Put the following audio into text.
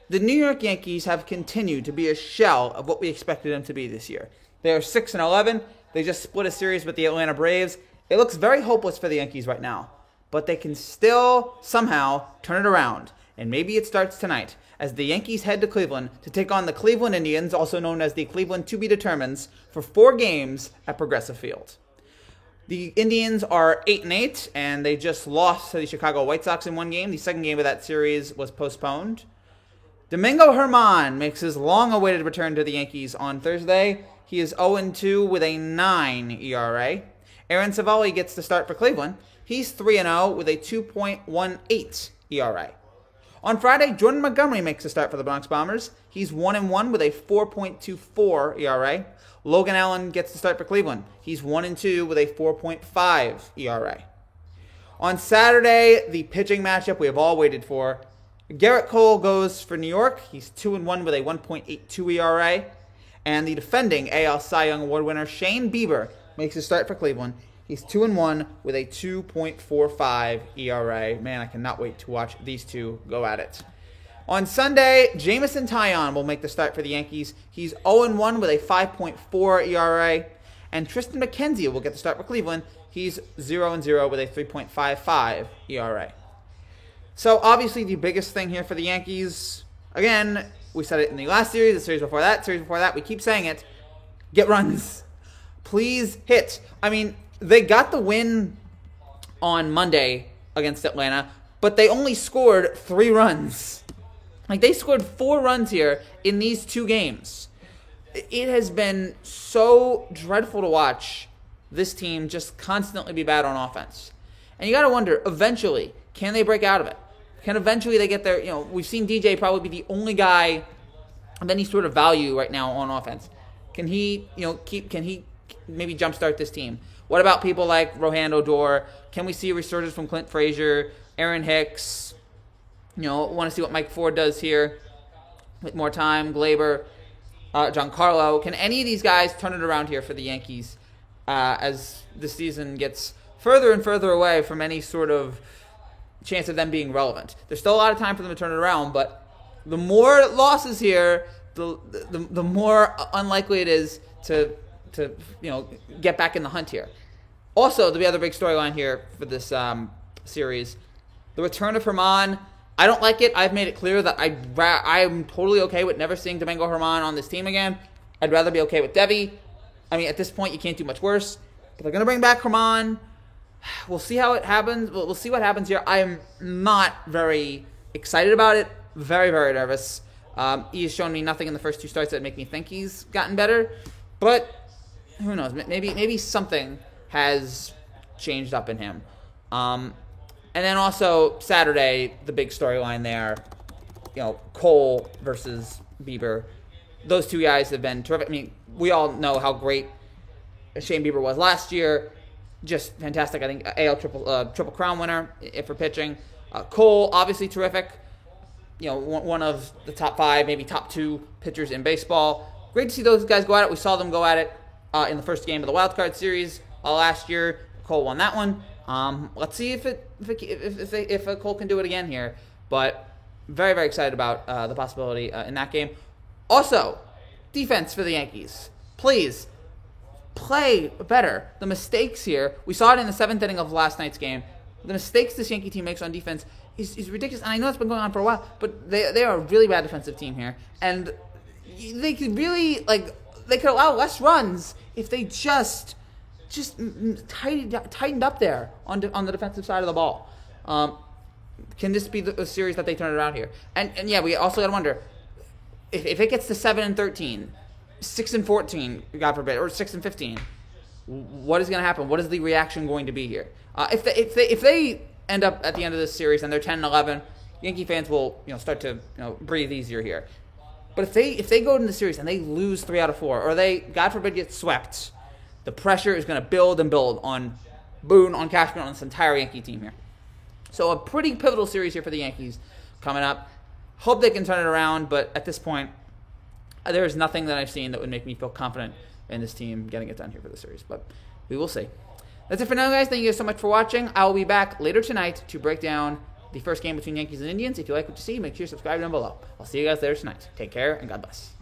the New York Yankees have continued to be a shell of what we expected them to be this year. They are 6-11. They just split a series with the Atlanta Braves. It looks very hopeless for the Yankees right now, but they can still somehow turn it around, and maybe it starts tonight as the Yankees head to Cleveland to take on the Cleveland Indians, also known as the Cleveland To Be Determines, for 4 games at Progressive Field. The Indians are 8-8, and they just lost to the Chicago White Sox in one game. The second game of that series was postponed. Domingo Germán makes his long-awaited return to the Yankees on Thursday. He is 0-2 with a 9 ERA. Aaron Civale gets the start for Cleveland. He's 3-0 with a 2.18 ERA. On Friday, Jordan Montgomery makes a start for the Bronx Bombers. He's 1-1 with a 4.24 ERA. Logan Allen gets the start for Cleveland. He's 1-2 with a 4.5 ERA. On Saturday, the pitching matchup we have all waited for. Garrett Cole goes for New York. He's 2-1 with a 1.82 ERA. And the defending AL Cy Young Award winner Shane Bieber makes his start for Cleveland. He's 2-1 with a 2.45 ERA. Man, I cannot wait to watch these two go at it. On Sunday, Jameson Taillon will make the start for the Yankees. He's 0-1 with a 5.4 ERA. And Tristan McKenzie will get the start for Cleveland. He's 0-0 with a 3.55 ERA. So, obviously, the biggest thing here for the Yankees, again, we said it in the last series, the series before that, we keep saying it, get runs. Please hit. I mean, they got the win on Monday against Atlanta, but they only scored 3 runs. Like, they scored 4 runs here in these 2 games. It has been so dreadful to watch this team just constantly be bad on offense. And you got to wonder, eventually, can they break out of it? Can eventually they get there? You know, we've seen DJ probably be the only guy of any sort of value right now on offense. Can he, can he maybe jumpstart this team? What about people like Rohan Odor? Can we see a resurgence from Clint Frazier, Aaron Hicks? Want to see what Mike Ford does here with more time, Glaber, Giancarlo. Can any of these guys turn it around here for the Yankees as the season gets further and further away from any sort of chance of them being relevant? There's still a lot of time for them to turn it around, but the more losses here, the more unlikely it is to get back in the hunt here. Also, the other big storyline here for this series, the return of Germán. I don't like it. I've made it clear that I'm totally okay with never seeing Domingo Germán on this team again. I'd rather be okay with Debbie. I mean, at this point, you can't do much worse. But they're going to bring back Germán. We'll see how it happens. We'll see what happens here. I am not very excited about it. Very, very nervous. He has shown me nothing in the first 2 starts that make me think he's gotten better. But who knows? Maybe something has changed up in him. And then also Saturday, the big storyline there, Cole versus Bieber. Those 2 guys have been terrific. I mean, we all know how great Shane Bieber was last year. Just fantastic. I think AL triple crown winner for pitching. Cole, obviously terrific. One of the top 5, maybe top 2 pitchers in baseball. Great to see those guys go at it. We saw them go at it in the first game of the Wild Card Series last year. Cole won that one. Let's see if Cole can do it again here. But very, very excited about the possibility in that game. Also, defense for the Yankees. Please, play better. The mistakes here, we saw it in the 7th inning of last night's game. The mistakes this Yankee team makes on defense is ridiculous. And I know it's been going on for a while, but they are a really bad defensive team here. And they could really, they could allow less runs if they just tightened up there on the defensive side of the ball. Can this be the series that they turn around here? And yeah, we also got to wonder, if it gets to 7-13, 6-14, God forbid, or 6-15, what is going to happen? What is the reaction going to be here? If they end up at the end of this series and they're 10-11, Yankee fans will start to breathe easier here. But if they go into the series and they lose 3 out of 4, or they, God forbid, get swept, the pressure is going to build and build on Boone, on Cashman, on this entire Yankee team here. So a pretty pivotal series here for the Yankees coming up. Hope they can turn it around, but at this point, there is nothing that I've seen that would make me feel confident in this team getting it done here for the series. But we will see. That's it for now, guys. Thank you guys so much for watching. I will be back later tonight to break down the first game between Yankees and Indians. If you like what you see, make sure you subscribe down below. I'll see you guys later tonight. Take care, and God bless.